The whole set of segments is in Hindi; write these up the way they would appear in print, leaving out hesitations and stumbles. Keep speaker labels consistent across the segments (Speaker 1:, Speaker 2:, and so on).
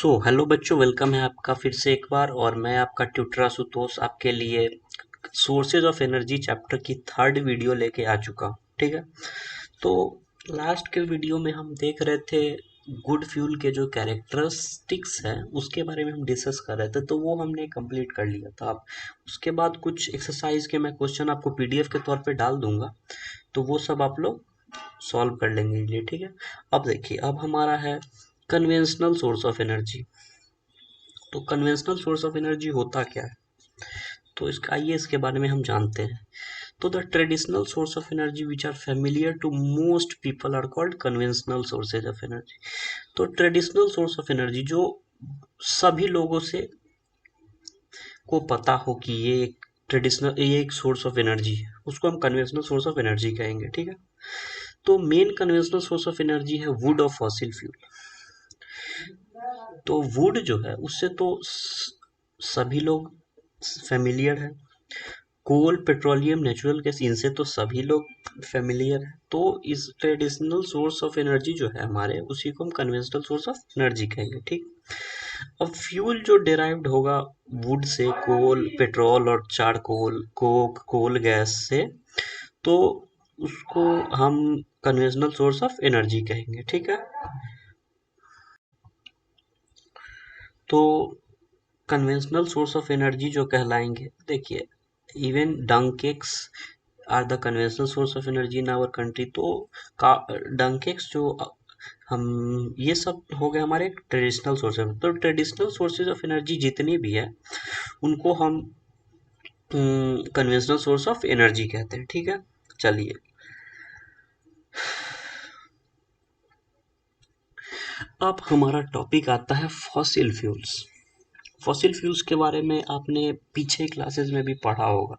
Speaker 1: हेलो बच्चों, वेलकम है आपका फिर से एक बार। और मैं आपका ट्यूटर आशुतोष आपके लिए सोर्सेज ऑफ एनर्जी चैप्टर की थर्ड वीडियो लेके आ चुका हूँ। ठीक है, तो लास्ट के वीडियो में हम देख रहे थे गुड फ्यूल के जो कैरेक्टरिस्टिक्स हैं उसके बारे में हम डिस्कस कर रहे थे, तो वो हमने कंप्लीट कर लिया था। अब उसके बाद कुछ एक्सरसाइज के मैं क्वेश्चन आपको पीडीएफ के तौर पे डाल दूंगा, तो वो सब आप लोग सॉल्व कर लेंगे ये। ठीक है, अब देखिए, अब हमारा है कन्वेंशनल सोर्स ऑफ एनर्जी। तो कन्वेंशनल सोर्स ऑफ एनर्जी होता क्या है, तो इसका आइए इसके बारे में हम जानते हैं। तो the traditional source of energy which are familiar to most people are called conventional sources of energy. तो ट्रेडिशनल सोर्स ऑफ एनर्जी जो सभी लोगों से को पता हो कि ये एक ट्रेडिशनल, ये एक सोर्स ऑफ एनर्जी है, उसको हम कन्वेंशनल सोर्स ऑफ एनर्जी कहेंगे। ठीक है, तो main conventional source of energy है वुड और फॉसिल फ्यूल। तो वुड जो है उससे तो सभी लोग फेमिलियर है। कोल, पेट्रोलियम, नेचुरल गैस, इनसे तो सभी लोग फेमिलियर है। तो इस ट्रेडिशनल सोर्स ऑफ एनर्जी जो है हमारे, उसी को हम कन्वेंशनल सोर्स ऑफ एनर्जी कहेंगे। ठीक, अब फ्यूल जो डिराइव्ड होगा वुड से, कोल, पेट्रोल और चारकोल, कोक, कोल गैस से, तो उसको हम कन्वेंशनल सोर्स ऑफ एनर्जी कहेंगे। ठीक है, तो कन्वेंशनल सोर्स ऑफ एनर्जी जो कहलाएंगे, देखिए, इवन डंकेक्स are the conventional source of energy in our country. तो डंकेक्स जो हम, ये सब हो गए हमारे ट्रेडिशनल सोर्स ऑफ। तो ट्रेडिशनल सोर्सेज ऑफ एनर्जी जितनी भी है उनको हम कन्वेंशनल सोर्स ऑफ एनर्जी कहते हैं। ठीक है, चलिए, अब हमारा टॉपिक आता है फॉसिल फ्यूल्स। फॉसिल फ्यूल्स के बारे में आपने पीछे क्लासेस में भी पढ़ा होगा,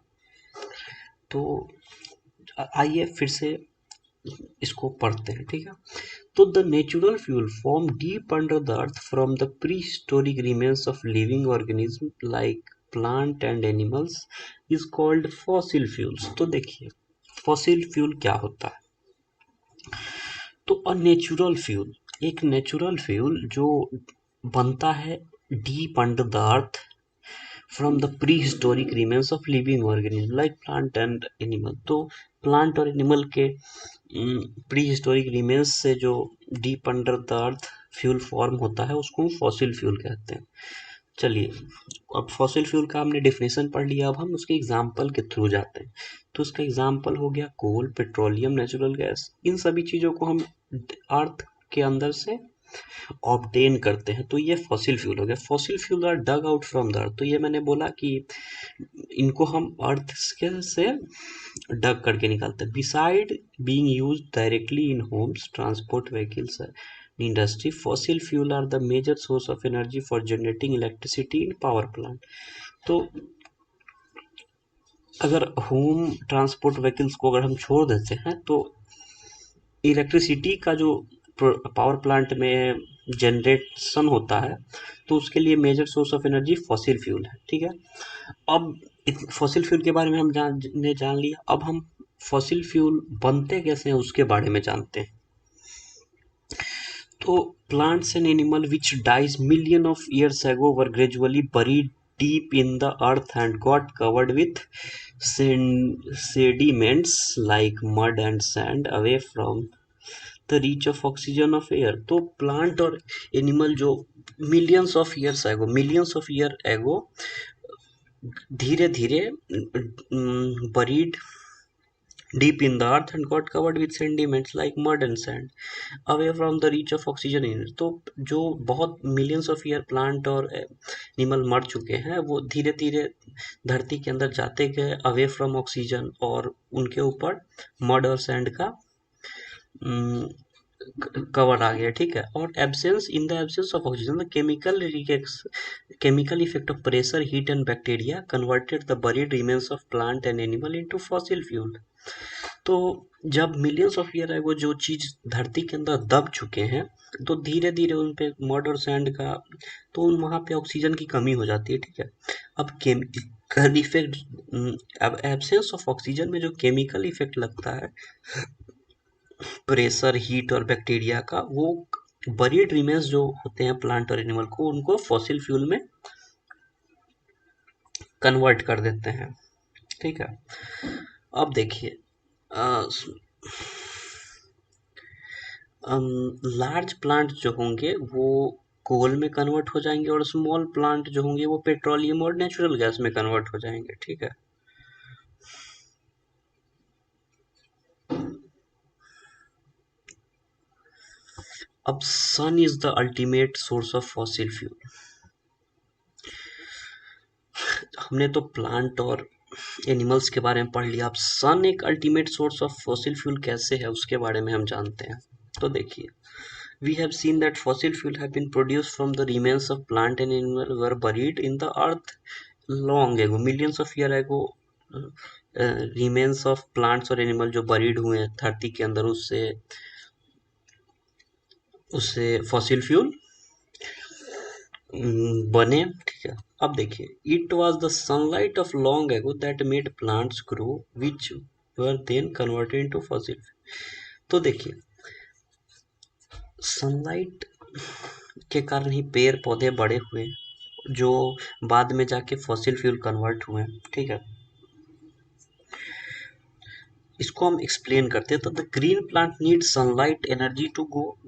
Speaker 1: तो आइए फिर से इसको पढ़ते हैं। ठीक है, तो the natural fuel form deep under the earth from the pre historic remains of living organism like plant and animals is called fossil fuels. तो देखिए, फॉसिल फ्यूल क्या होता है। तो अ नेचुरल फ्यूल, एक नेचुरल फ्यूल जो बनता है deep under the earth from the pre historic remains of living organism like plant and animal. तो प्लांट और एनिमल के प्री हिस्टोरिक रिमेन्स से जो deep under the earth fuel form होता है उसको हम फॉसिल फ्यूल कहते हैं। चलिए, अब फॉसिल फ्यूल का हमने डेफिनेशन पढ़ लिया, अब हम उसके एग्जाम्पल के थ्रू जाते हैं। तो उसका एग्जाम्पल हो गया कोल, पेट्रोलियम, नेचुरल गैस। इन सभी चीज़ों को हम अर्थ के अंदर से ऑब्टेन करते हैं, तो ये फॉसिल फ्यूल हो गया। Fossil fuel are dug out from the earth. तो ये मैंने बोला कि इनको हम अर्थ के से डग करके निकालते हैं। Beside being use directly in homes, transport vehicles, industry, fossil fuel are the major source of energy for generating electricity in power plant. तो अगर होम ट्रांसपोर्ट व्हीकल्स को अगर हम छोड़ देते हैं तो इलेक्ट्रिसिटी का जो पावर प्लांट में जनरेशन होता है, तो उसके लिए major source of energy fossil fuel है। ठीक है, अब फॉसिल फ्यूल के बारे में हम जान लिया। अब हम फॉसिल फ्यूल बनते कैसे हैं उसके बारे में जानते हैं। तो plants and animal which dies million of years ago were gradually buried deep in the earth and got covered with sediments like mud and sand away from the reach of oxygen of air। तो प्लांट और एनिमल जो मिलियंस ऑफ ईयर एगो धीरे धीरे buried deep in the earth and got covered with sediments like mud and sand away from the reach of oxygen in it। तो जो बहुत मिलियंस ऑफ ईयर प्लांट और एनिमल मर चुके हैं वो धीरे धीरे धरती के अंदर जाते गए अवे फ्रॉम ऑक्सीजन, और उनके ऊपर मड और सैंड का कवर आ गया। ठीक है, और absence in the absence of oxygen the chemical effect of pressure, heat and bacteria converted the buried remains of plant and animal into fossil fuel. तो जब मिलियंस ऑफ ईयर है वो जो चीज धरती के अंदर दब चुके हैं, तो धीरे धीरे उन पे मड और सैंड का, तो वहां पे ऑक्सीजन की कमी हो जाती है। ठीक है, अब केमिकल इफेक्ट, अब एब्सेंस ऑफ ऑक्सीजन में जो केमिकल इफेक्ट लगता है प्रेशर, हीट और बैक्टीरिया का, वो बरीड रिमेन्स जो होते हैं प्लांट और एनिमल को, उनको फॉसिल फ्यूल में कन्वर्ट कर देते हैं। ठीक है, अब देखिए लार्ज प्लांट जो होंगे वो कोल में कन्वर्ट हो जाएंगे, और स्मॉल प्लांट जो होंगे वो पेट्रोलियम और नेचुरल गैस में कन्वर्ट हो जाएंगे। ठीक है, अब sun is the ultimate source of fossil fuel. हमने तो प्लांट और एनिमल्स के बारे में पढ़ लिया, अब सन एक ultimate source of fossil fuel कैसे है उसके बारे में हम जानते हैं। तो देखिए, we have seen that fossil fuel have been produced from the remains of plant and animal were buried in the earth long ago, millions of year ago। remains of plants और animal जो buried हुए हैं धरती के अंदर, उससे उससे fossil fuel बने। ठीक है, अब देखिए, it was the sunlight of long ago that made plants grow which were then converted into fossil fuel। तो देखिए, सनलाइट के कारण ही पेड़ पौधे बड़े हुए, जो बाद में जाके फॉसिल फ्यूल कन्वर्ट हुए। ठीक है, इसको हम एक्सप्लेन करते हैं। तो the green plant need sunlight energy to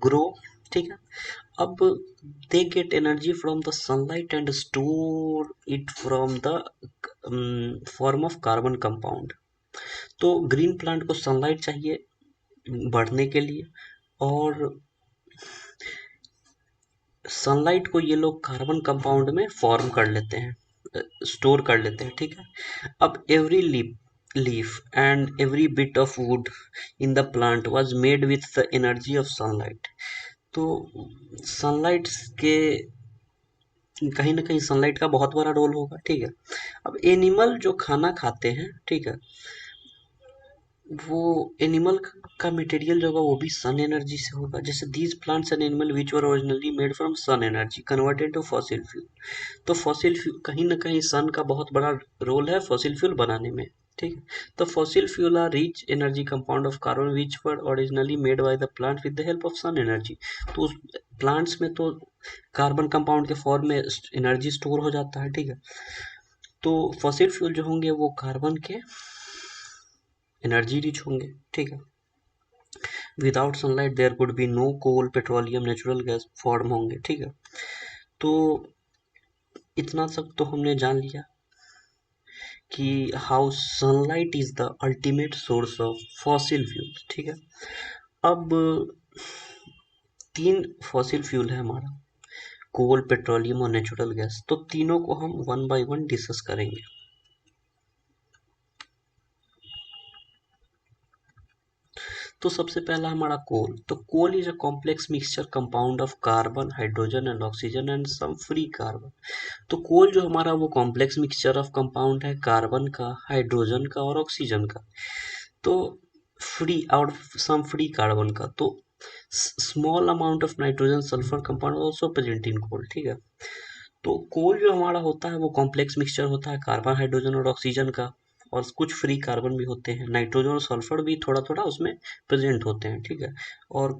Speaker 1: grow. ठीक है, अब they get energy from the sunlight and store it from the form of carbon compound. तो ग्रीन प्लांट को सनलाइट चाहिए बढ़ने के लिए, और सनलाइट को ये लोग कार्बन कंपाउंड में फॉर्म कर लेते हैं, स्टोर कर लेते हैं। ठीक है, अब every leaf and every bit of would in the plant was made with the energy of sunlight. तो सनलाइट के कहीं ना कहीं सनलाइट का बहुत बड़ा रोल होगा। ठीक है, अब एनिमल जो खाना खाते हैं, ठीक है, वो एनिमल का मटेरियल जो होगा वो भी सन एनर्जी से होगा। जैसे these plants and animal which were originally made from sun energy converted to fossil fuel. तो फॉसिल फ्यूल कहीं ना कहीं सन का बहुत बड़ा रोल है फॉसिल फ्यूल बनाने में। ठीक है, तो fossil fuel are rich energy compound of carbon which were originally made by the plant with the help of sun energy. तो उस प्लांट्स में तो कार्बन कंपाउंड के फॉर्म में एनर्जी स्टोर हो जाता है। ठीक है, तो फॉसिल फ्यूल जो होंगे वो कार्बन के एनर्जी रिच होंगे। ठीक है, without sunlight there could be no coal, petroleum, natural gas form होंगे। ठीक है, तो इतना सब तो हमने जान लिया कि how sunlight is the ultimate source of fossil fuel. ठीक है, अब तीन फॉसिल फ्यूल है हमारा, कोल, पेट्रोलियम और नेचुरल गैस। तो तीनों को हम वन बाय वन डिस्कस करेंगे। तो सबसे पहला हमारा कोल। तो coal is a complex mixture compound of carbon, hydrogen and oxygen and some free carbon. तो कोल जो हमारा वो कॉम्प्लेक्स मिक्सचर ऑफ कंपाउंड है कार्बन का, हाइड्रोजन का और ऑक्सीजन का, तो फ्री और सम फ्री कार्बन का। तो small amount of nitrogen sulphur compound also present in coal. ठीक है, तो कोल जो हमारा होता है वो कॉम्प्लेक्स मिक्सचर होता है कार्बन, हाइड्रोजन और ऑक्सीजन का, और कुछ फ्री कार्बन भी होते हैं, नाइट्रोजन और सल्फर भी थोड़ा थोड़ा उसमें प्रेजेंट होते हैं। ठीक है, और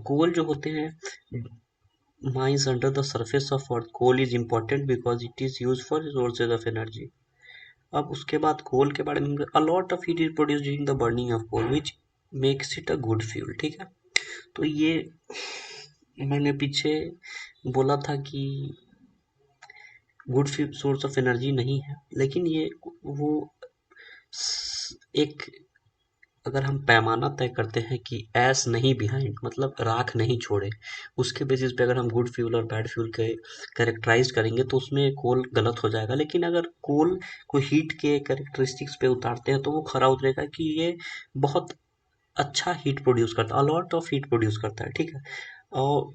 Speaker 1: कोल जो होते हैं mines under the surface of earth। coal is important because it is used for sources of energy। अब उसके बाद कोल के बारे में, a lot of heat is produced during the burning of coal which makes it a good fuel। ठीक है, तो ये मैंने पीछे बोला था कि गुड सोर्स ऑफ एनर्जी नहीं है, लेकिन ये वो एक, अगर हम पैमाना तय करते हैं कि एस नहीं बिहाइंड, मतलब राख नहीं छोड़े, उसके बेसिस पे अगर हम गुड फ्यूल और बैड फ्यूल के कैरेक्टराइज करेंगे तो उसमें कोल गलत हो जाएगा। लेकिन अगर कोल को हीट के कैरेक्टरिस्टिक्स पे उतारते हैं तो वो खरा उतरेगा कि ये बहुत अच्छा हीट प्रोड्यूस करता है, अलॉट ऑफ हीट प्रोड्यूस करता है। ठीक है, और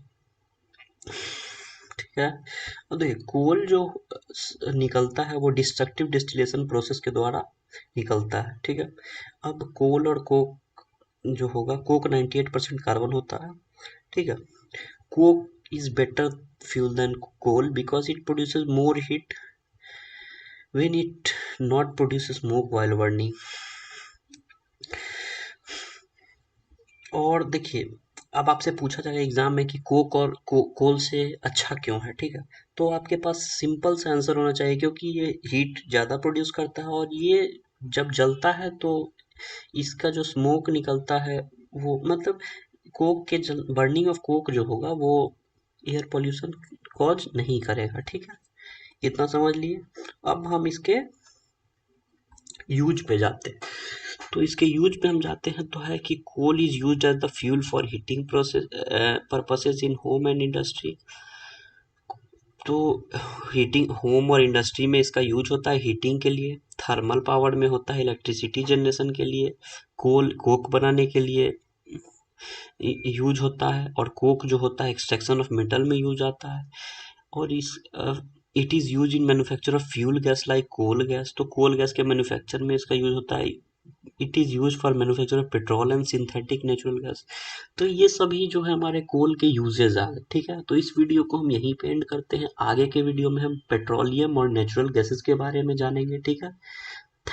Speaker 1: ठीक है, अब देखिए कोल जो निकलता है वो डिस्ट्रक्टिव डिस्टिलेशन प्रोसेस के द्वारा निकलता है। ठीक है, अब कोल और कोक जो होगा, कोक 98% कार्बन होता है। ठीक है, coke is better fuel than coal because it produces more heat when it not produce smoke while burning. और देखिए, अब आपसे पूछा जाएगा एग्जाम में कि कोक और कोल से अच्छा क्यों है, ठीक है। तो आपके पास सिंपल सा आंसर होना चाहिए, क्योंकि ये हीट ज़्यादा प्रोड्यूस करता है और ये जब जलता है तो इसका जो स्मोक निकलता है वो मतलब कोक के बर्निंग ऑफ कोक जो होगा वो एयर पोल्यूशन कॉज नहीं करेगा, ठीक है। इतना समझ लिए। अब हम इसके यूज पे जाते हैं। तो इसके यूज पे हम जाते हैं तो है कि coal is used as the fuel for heating process purposes in home and industry. तो हीटिंग होम और इंडस्ट्री में इसका यूज होता है हीटिंग के लिए, थर्मल पावर में होता है इलेक्ट्रिसिटी जनरेशन के लिए, कोल कोक बनाने के लिए यूज होता है, और कोक जो होता है एक्सट्रैक्शन ऑफ मेटल में यूज आता है। और इस it is use in manufacture of fuel gas like coal gas. तो कोल गैस के मैन्युफैक्चर में इसका यूज होता है। It is use for manufacture of petrol and synthetic natural gas. तो ये सभी जो है हमारे कोल के यूजेज आ गए, ठीक है। तो इस वीडियो को हम यहीं पे एंड करते हैं। आगे के वीडियो में हम पेट्रोलियम और नेचुरल गैसेस के बारे में जानेंगे, ठीक है।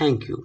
Speaker 1: Thank you.